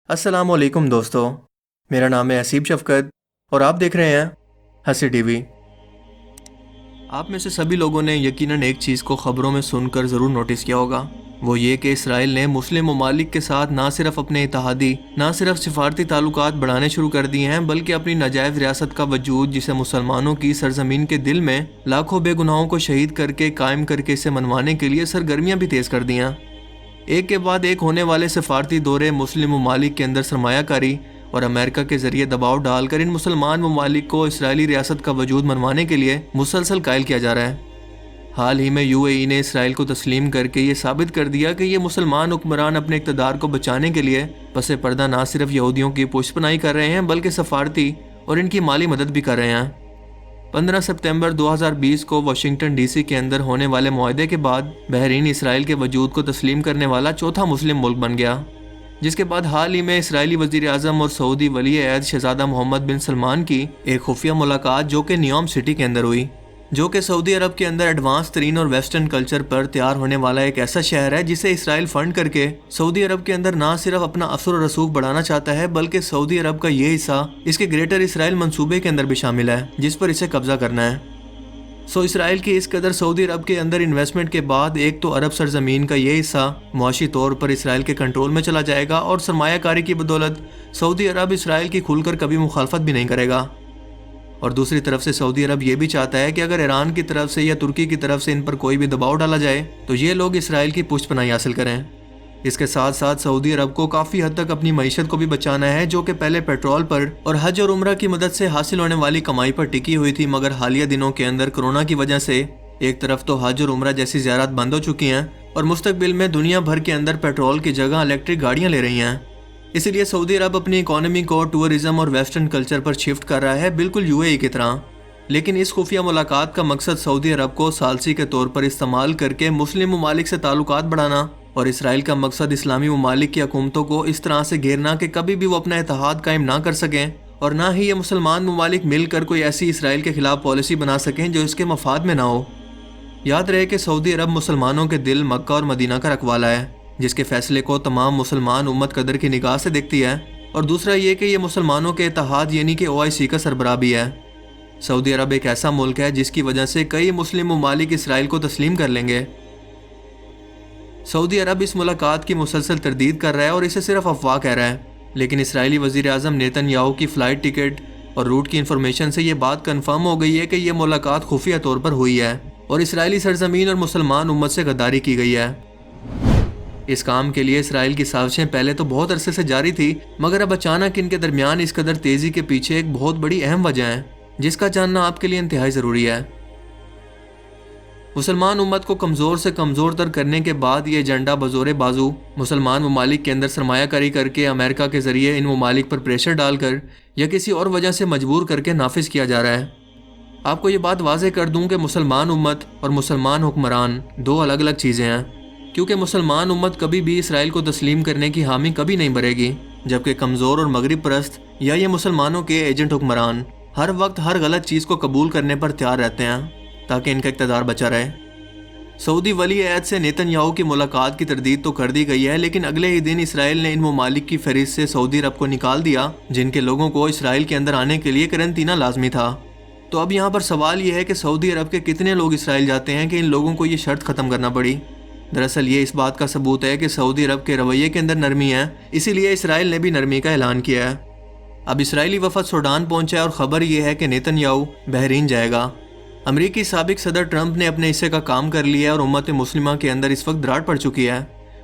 السلام علیکم دوستو، میرا نام ہے حسیب شفقت اور آپ دیکھ رہے ہیں ہنسی ٹی وی۔ آپ میں سے سبھی لوگوں نے یقیناً ایک چیز کو خبروں میں سن کر ضرور نوٹس کیا ہوگا، وہ یہ کہ اسرائیل نے مسلم ممالک کے ساتھ نہ صرف اپنے اتحادی نہ صرف سفارتی تعلقات بڑھانے شروع کر دیے ہیں بلکہ اپنی ناجائز ریاست کا وجود، جسے مسلمانوں کی سرزمین کے دل میں لاکھوں بے گناہوں کو شہید کر کے قائم کر کے اسے منوانے کے لیے سرگرمیاں بھی تیز کر دیا۔ ایک کے بعد ایک ہونے والے سفارتی دورے مسلم ممالک کے اندر سرمایہ کاری اور امریکہ کے ذریعے دباؤ ڈال کر ان مسلمان ممالک کو اسرائیلی ریاست کا وجود منوانے کے لیے مسلسل قائل کیا جا رہا ہے۔ حال ہی میں UAE نے اسرائیل کو تسلیم کر کے یہ ثابت کر دیا کہ یہ مسلمان حکمران اپنے اقتدار کو بچانے کے لیے پس پردہ نہ صرف یہودیوں کی پشت پناہی کر رہے ہیں بلکہ سفارتی اور ان کی مالی مدد بھی کر رہے ہیں۔ 15 ستمبر 2020 کو واشنگٹن DC کے اندر ہونے والے معاہدے کے بعد بحرین اسرائیل کے وجود کو تسلیم کرنے والا چوتھا مسلم ملک بن گیا، جس کے بعد حال ہی میں اسرائیلی وزیر اعظم اور سعودی ولی عہد شہزادہ محمد بن سلمان کی ایک خفیہ ملاقات جو کہ نیوم سٹی کے اندر ہوئی، جو کہ سعودی عرب کے اندر ایڈوانس ترین اور ویسٹرن کلچر پر تیار ہونے والا ایک ایسا شہر ہے جسے اسرائیل فنڈ کر کے سعودی عرب کے اندر نہ صرف اپنا اثر و رسوخ بڑھانا چاہتا ہے بلکہ سعودی عرب کا یہ حصہ اس کے گریٹر اسرائیل منصوبے کے اندر بھی شامل ہے جس پر اسے قبضہ کرنا ہے۔ اسرائیل کی اس قدر سعودی عرب کے اندر انویسٹمنٹ کے بعد ایک تو عرب سرزمین کا یہ حصہ معاشی طور پر اسرائیل کے کنٹرول میں چلا جائے گا اور سرمایہ کاری کی بدولت سعودی عرب اسرائیل کی کھل کر کبھی مخالفت بھی نہیں کرے گا، اور دوسری طرف سے سعودی عرب یہ بھی چاہتا ہے کہ اگر ایران کی طرف سے یا ترکی کی طرف سے ان پر کوئی بھی دباؤ ڈالا جائے تو یہ لوگ اسرائیل کی پشت پناہی حاصل کریں۔ اس کے ساتھ ساتھ سعودی عرب کو کافی حد تک اپنی معیشت کو بھی بچانا ہے جو کہ پہلے پیٹرول پر اور حج اور عمرہ کی مدد سے حاصل ہونے والی کمائی پر ٹکی ہوئی تھی، مگر حالیہ دنوں کے اندر کورونا کی وجہ سے ایک طرف تو حج اور عمرہ جیسی زیارات بند ہو چکی ہیں اور مستقبل میں دنیا بھر کے اندر پیٹرول کی جگہ الیکٹرک گاڑیاں لے رہی ہیں۔ اسی لیے سعودی عرب اپنی اکانومی کو ٹورزم اور ویسٹرن کلچر پر شفٹ کر رہا ہے، بالکل UAE کی طرح۔ لیکن اس خفیہ ملاقات کا مقصد سعودی عرب کو ثالثی کے طور پر استعمال کر کے مسلم ممالک سے تعلقات بڑھانا، اور اسرائیل کا مقصد اسلامی ممالک کی حکومتوں کو اس طرح سے گھیرنا کہ کبھی بھی وہ اپنا اتحاد قائم نہ کر سکیں اور نہ ہی یہ مسلمان ممالک مل کر کوئی ایسی اسرائیل کے خلاف پالیسی بنا سکیں جو اس کے مفاد میں نہ ہو۔ یاد رہے کہ سعودی عرب مسلمانوں کے دل مکہ اور مدینہ کا رکھوالا ہے جس کے فیصلے کو تمام مسلمان امت قدر کی نگاہ سے دیکھتی ہے، اور دوسرا یہ کہ یہ مسلمانوں کے اتحاد یعنی کہ OIC کا سربراہ بھی ہے۔ سعودی عرب ایک ایسا ملک ہے جس کی وجہ سے کئی مسلم ممالک اسرائیل کو تسلیم کر لیں گے۔ سعودی عرب اس ملاقات کی مسلسل تردید کر رہا ہے اور اسے صرف افواہ کہہ رہا ہے، لیکن اسرائیلی وزیر اعظم نیتن یاہو کی فلائٹ ٹکٹ اور روٹ کی انفارمیشن سے یہ بات کنفرم ہو گئی ہے کہ یہ ملاقات خفیہ طور پر ہوئی ہے اور اسرائیلی سرزمین اور مسلمان امت سے غداری کی گئی ہے۔ اس کام کے لیے اسرائیل کی سازشیں پہلے تو بہت عرصے سے جاری تھی، مگر اب اچانک ان کے درمیان اس قدر تیزی کے پیچھے ایک بہت بڑی اہم وجہ ہے جس کا جاننا آپ کے لیے انتہائی ضروری ہے۔ مسلمان امت کو کمزور سے کمزور تر کرنے کے بعد یہ ایجنڈا بزور بازو مسلمان ممالک کے اندر سرمایہ کاری کر کے امریکہ کے ذریعے ان ممالک پر پریشر ڈال کر یا کسی اور وجہ سے مجبور کر کے نافذ کیا جا رہا ہے۔ آپ کو یہ بات واضح کر دوں کہ مسلمان امت اور مسلمان حکمران دو الگ الگ چیزیں ہیں، کیونکہ مسلمان امت کبھی بھی اسرائیل کو تسلیم کرنے کی حامی کبھی نہیں بھرے گی، جبکہ کمزور اور مغرب پرست یا یہ مسلمانوں کے ایجنٹ حکمران ہر وقت ہر غلط چیز کو قبول کرنے پر تیار رہتے ہیں تاکہ ان کا اقتدار بچا رہے۔ سعودی ولی عہد سے نیتن یاہو کی ملاقات کی تردید تو کر دی گئی ہے، لیکن اگلے ہی دن اسرائیل نے ان ممالک کی فہرست سے سعودی عرب کو نکال دیا جن کے لوگوں کو اسرائیل کے اندر آنے کے لیے قرنطینہ لازمی تھا۔ تو اب یہاں پر سوال یہ ہے کہ سعودی عرب کے کتنے لوگ اسرائیل جاتے ہیں کہ ان لوگوں کو یہ شرط ختم کرنا پڑی؟ دراصل یہ اس بات کا ثبوت ہے کہ سعودی عرب کے رویے کے اندر نرمی ہے، اسی لیے اسرائیل نے بھی نرمی کا اعلان کیا ہے۔ اب اسرائیلی وفد سوڈان پہنچا ہے اور خبر یہ ہے کہ نیتن یاہو بحرین جائے گا۔ امریکی سابق صدر ٹرمپ نے اپنے حصے کا کام کر لیا ہے اور امت مسلمہ کے اندر اس وقت دراڑ پڑ چکی ہے،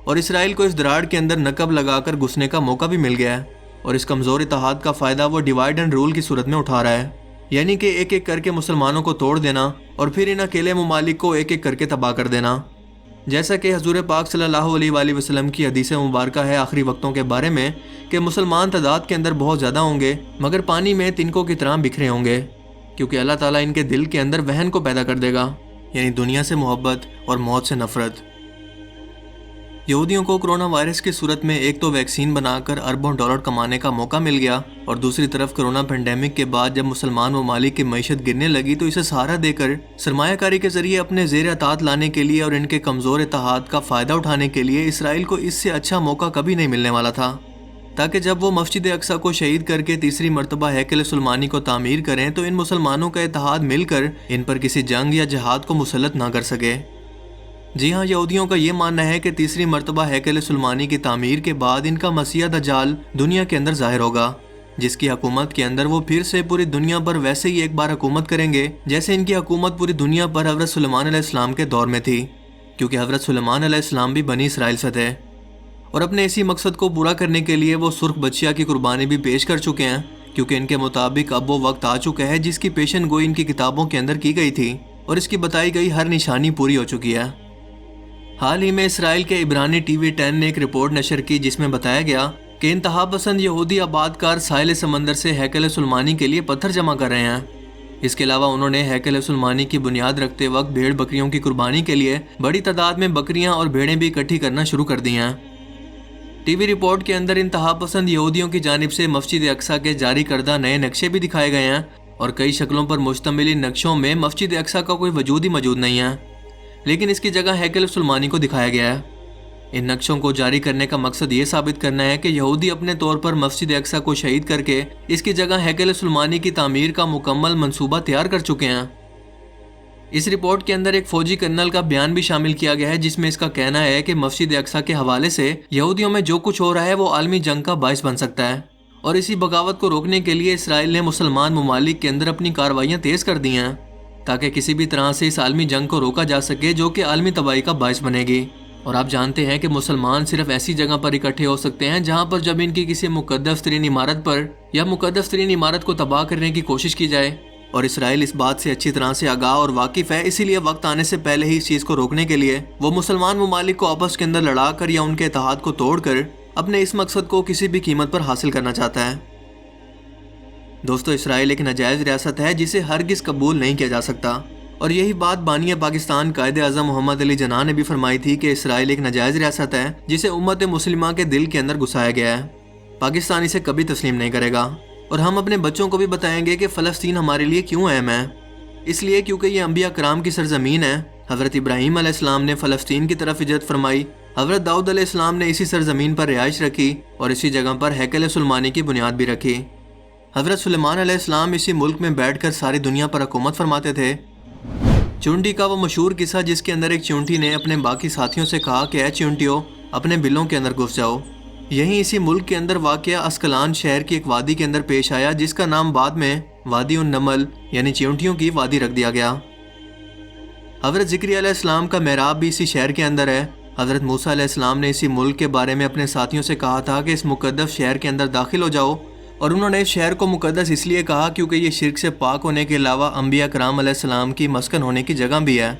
اور اسرائیل کو اس دراڑ کے اندر نقب لگا کر گھسنے کا موقع بھی مل گیا ہے، اور اس کمزور اتحاد کا فائدہ وہ ڈیوائیڈ اینڈ رول کی صورت میں اٹھا رہا ہے، یعنی کہ ایک ایک کر کے مسلمانوں کو توڑ دینا اور پھر ان اکیلے ممالک کو ایک ایک کر کے تباہ کر دینا۔ جیسا کہ حضور پاک صلی اللہ علیہ وآلہ وسلم کی حدیث مبارکہ ہے آخری وقتوں کے بارے میں کہ مسلمان تعداد کے اندر بہت زیادہ ہوں گے مگر پانی میں تنکوں کی طرح بکھرے ہوں گے، کیونکہ اللہ تعالیٰ ان کے دل کے اندر وہن کو پیدا کر دے گا، یعنی دنیا سے محبت اور موت سے نفرت۔ یہودیوں کو کرونا وائرس کی صورت میں ایک تو ویکسین بنا کر اربوں ڈالر کمانے کا موقع مل گیا، اور دوسری طرف کرونا پینڈیمک کے بعد جب مسلمان ممالک کی معیشت گرنے لگی تو اسے سہارا دے کر سرمایہ کاری کے ذریعے اپنے زیر اطاعت لانے کے لیے اور ان کے کمزور اتحاد کا فائدہ اٹھانے کے لیے اسرائیل کو اس سے اچھا موقع کبھی نہیں ملنے والا تھا۔ تاکہ جب وہ مسجد اقصی کو شہید کر کے تیسری مرتبہ ہیکل سلیمانی کو تعمیر کریں تو ان مسلمانوں کا اتحاد مل کر ان پر کسی جنگ یا جہاد کو مسلط نہ کر سکے۔ جی ہاں، یہودیوں کا یہ ماننا ہے کہ تیسری مرتبہ ہیکل سلیمانی کی تعمیر کے بعد ان کا مسیح دجال دنیا کے اندر ظاہر ہوگا، جس کی حکومت کے اندر وہ پھر سے پوری دنیا پر ویسے ہی ایک بار حکومت کریں گے جیسے ان کی حکومت پوری دنیا پر حضرت سلیمان علیہ السلام کے دور میں تھی، کیونکہ حضرت سلیمان علیہ السلام بھی بنی اسرائیل سے تھے اور اپنے اسی مقصد کو پورا کرنے کے لیے وہ سرخ بچیا کی قربانی بھی پیش کر چکے ہیں، کیونکہ ان کے مطابق اب وہ وقت آ چکا ہے جس کی پیشن گوئی ان کی کتابوں کے اندر کی گئی تھی اور اس کی بتائی گئی ہر نشانی پوری ہو چکی ہے۔ حال ہی میں اسرائیل کے عبرانی ٹی وی 10 نے ایک رپورٹ نشر کی جس میں بتایا گیا کہ انتہا پسند یہودی آباد کار ساحل سمندر سے ہیکل سلیمانی کے لیے پتھر جمع کر رہے ہیں۔ اس کے علاوہ انہوں نے ہیکل سلیمانی کی بنیاد رکھتے وقت بھیڑ بکریوں کی قربانی کے لیے بڑی تعداد میں بکریاں اور بھیڑیں بھی اکٹھی کرنا شروع کر دی ہیں۔ ٹی وی رپورٹ کے اندر انتہا پسند یہودیوں کی جانب سے مسجد اقصی کے جاری کردہ نئے نقشے بھی دکھائے گئے ہیں اور کئی شکلوں پر مشتمل ان نقشوں میں مسجد اقصی کا کوئی وجود ہی موجود نہیں ہے، لیکن اس کی جگہ ہیکل سلیمانی کو دکھایا گیا ہے۔ ان نقشوں کو جاری کرنے کا مقصد یہ ثابت کرنا ہے کہ یہودی اپنے طور پر مسجد اقصی کو شہید کر کے اس کی جگہ ہیکل سلیمانی کی تعمیر کا مکمل منصوبہ تیار کر چکے ہیں۔ اس رپورٹ کے اندر ایک فوجی کرنل کا بیان بھی شامل کیا گیا ہے جس میں اس کا کہنا ہے کہ مسجد اقصی کے حوالے سے یہودیوں میں جو کچھ ہو رہا ہے وہ عالمی جنگ کا باعث بن سکتا ہے، اور اسی بغاوت کو روکنے کے لیے اسرائیل نے مسلمان ممالک کے اندر اپنی کارروائیاں تیز کر دی ہیں تاکہ کسی بھی طرح سے اس عالمی جنگ کو روکا جا سکے جو کہ عالمی تباہی کا باعث بنے گی۔ اور آپ جانتے ہیں کہ مسلمان صرف ایسی جگہ پر اکٹھے ہو سکتے ہیں جہاں پر جب ان کی کسی مقدس ترین عمارت پر یا مقدس ترین عمارت کو تباہ کرنے کی کوشش کی جائے، اور اسرائیل اس بات سے اچھی طرح سے آگاہ اور واقف ہے، اسی لیے وقت آنے سے پہلے ہی اس چیز کو روکنے کے لیے وہ مسلمان ممالک کو آپس کے اندر لڑا کر یا ان کے اتحاد کو توڑ کر اپنے اس مقصد کو کسی بھی قیمت پر حاصل کرنا چاہتا ہے۔ دوستو، اسرائیل ایک ناجائز ریاست ہے جسے ہرگز قبول نہیں کیا جا سکتا، اور یہی بات بانی پاکستان قائد اعظم محمد علی جناح نے بھی فرمائی تھی کہ اسرائیل ایک ناجائز ریاست ہے جسے امت مسلمہ کے دل کے اندر گھسایا گیا ہے۔ پاکستان اسے کبھی تسلیم نہیں کرے گا، اور ہم اپنے بچوں کو بھی بتائیں گے کہ فلسطین ہمارے لیے کیوں اہم ہے۔ اس لیے کیونکہ یہ انبیاء کرام کی سرزمین ہے۔ حضرت ابراہیم علیہ السلام نے فلسطین کی طرف ہجرت فرمائی، حضرت داؤد علیہ السلام نے اسی سرزمین پر رہائش رکھی اور اسی جگہ پر ہیکل سلیمانی کی بنیاد بھی رکھی۔ حضرت سلیمان علیہ السلام اسی ملک میں بیٹھ کر ساری دنیا پر حکومت فرماتے تھے۔ چونٹی کا وہ مشہور قصہ جس کے اندر ایک چونٹی نے اپنے باقی ساتھیوں سے کہا کہ اے چونٹیوں، اپنے بلوں کے اندر گھس جاؤ۔ یہیں اسی ملک کے اندر واقع اسکلان شہر کی ایک وادی کے اندر پیش آیا جس کا نام بعد میں وادی النمل یعنی چونٹیوں کی وادی رکھ دیا گیا۔ حضرت ذکریا علیہ السلام کا محراب بھی اسی شہر کے اندر ہے۔ حضرت موسیٰ علیہ السلام نے اسی ملک کے بارے میں اپنے ساتھیوں سے کہا تھا کہ اس مقدس شہر کے اندر داخل ہو جاؤ، اور انہوں نے اس شہر کو مقدس اس لیے کہا کیونکہ یہ شرک سے پاک ہونے کے علاوہ انبیاء کرام علیہ السلام کی مسکن ہونے کی جگہ بھی ہے۔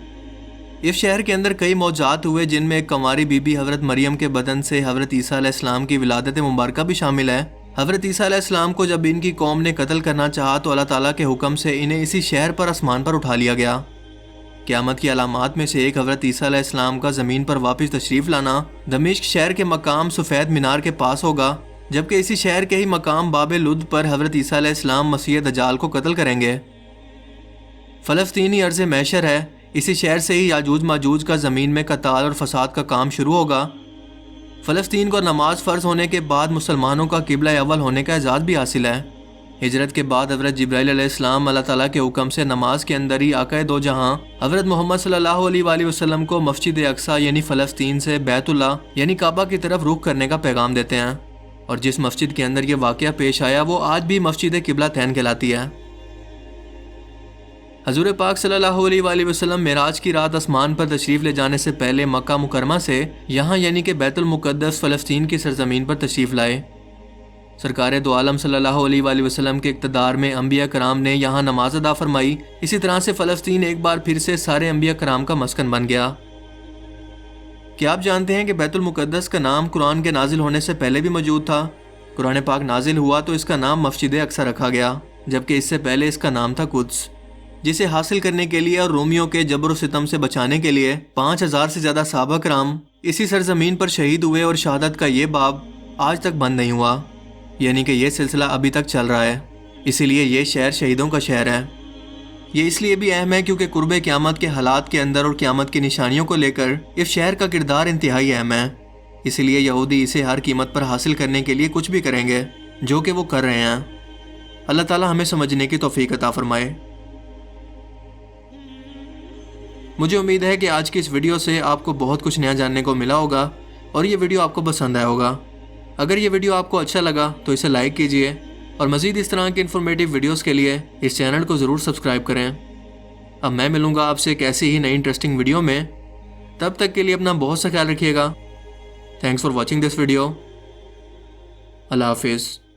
اس شہر کے اندر کئی معجزات ہوئے جن میں ایک کنواری بی بی حضرت مریم کے بدن سے حضرت عیسیٰ علیہ السلام کی ولادت مبارکہ بھی شامل ہے۔ حضرت عیسیٰ علیہ السلام کو جب ان کی قوم نے قتل کرنا چاہا تو اللہ تعالیٰ کے حکم سے انہیں اسی شہر پر آسمان پر اٹھا لیا گیا۔ قیامت کی علامات میں سے ایک حضرت عیسیٰ علیہ السلام کا زمین پر واپس تشریف لانا دمشق شہر کے مقام سفید مینار کے پاس ہوگا، جبکہ اسی شہر کے ہی مقام باب لد پر حضرت عیسیٰ علیہ السلام مسیح دجال کو قتل کریں گے۔ فلسطینی ارض محشر ہے، اسی شہر سے ہی یاجوج ماجوج کا زمین میں قتال اور فساد کا کام شروع ہوگا۔ فلسطین کو نماز فرض ہونے کے بعد مسلمانوں کا قبلہ اول ہونے کا اعزاز بھی حاصل ہے۔ ہجرت کے بعد حضرت جبرائیل علیہ السلام اللہ تعالیٰ کے حکم سے نماز کے اندر ہی آقا دو جہاں حضرت محمد صلی اللہ علیہ وآلہ وسلم کو مسجد اقصی یعنی فلسطین سے بیت اللہ یعنی کعبہ کی طرف رخ کرنے کا پیغام دیتے ہیں، اور جس مسجد کے اندر یہ واقعہ پیش آیا وہ آج بھی مسجد قبلہ تین کہلاتی ہے۔ حضور پاک صلی اللہ علیہ وآلہ وسلم معراج کی رات آسمان پر تشریف لے جانے سے پہلے مکہ مکرمہ سے یہاں یعنی کہ بیت المقدس فلسطین کی سرزمین پر تشریف لائے۔ سرکار دو عالم صلی اللہ علیہ وآلہ وسلم کے اقتدار میں انبیاء کرام نے یہاں نماز ادا فرمائی۔ اسی طرح سے فلسطین ایک بار پھر سے سارے انبیاء کرام کا مسکن بن گیا۔ کیا آپ جانتے ہیں کہ بیت المقدس کا نام قرآن کے نازل ہونے سے پہلے بھی موجود تھا؟ قرآن پاک نازل ہوا تو اس کا نام مسجد اقصی رکھا گیا، جبکہ اس سے پہلے اس کا نام تھا قدس، جسے حاصل کرنے کے لیے اور رومیوں کے جبر و ستم سے بچانے کے لیے 5000 سے زیادہ صحابہ کرام اسی سرزمین پر شہید ہوئے، اور شہادت کا یہ باب آج تک بند نہیں ہوا، یعنی کہ یہ سلسلہ ابھی تک چل رہا ہے۔ اسی لیے یہ شہر شہیدوں کا شہر ہے۔ یہ اس لیے بھی اہم ہے کیونکہ قرب قیامت کے حالات کے اندر اور قیامت کی نشانیوں کو لے کر اس شہر کا کردار انتہائی اہم ہے۔ اسی لیے یہودی اسے ہر قیمت پر حاصل کرنے کے لیے کچھ بھی کریں گے، جو کہ وہ کر رہے ہیں۔ اللہ تعالیٰ ہمیں سمجھنے کی توفیق عطا فرمائے۔ مجھے امید ہے کہ آج کی اس ویڈیو سے آپ کو بہت کچھ نیا جاننے کو ملا ہوگا اور یہ ویڈیو آپ کو پسند آیا ہوگا۔ اگر یہ ویڈیو آپ کو اچھا لگا تو اسے لائک کیجئے اور مزید اس طرح کے انفارمیٹیو ویڈیوز کے لیے اس چینل کو ضرور سبسکرائب کریں۔ اب میں ملوں گا آپ سے ایک ایسی ہی نئی انٹرسٹنگ ویڈیو میں، تب تک کے لیے اپنا بہت سا خیال رکھیے گا۔ Thanks for watching this video. اللہ حافظ۔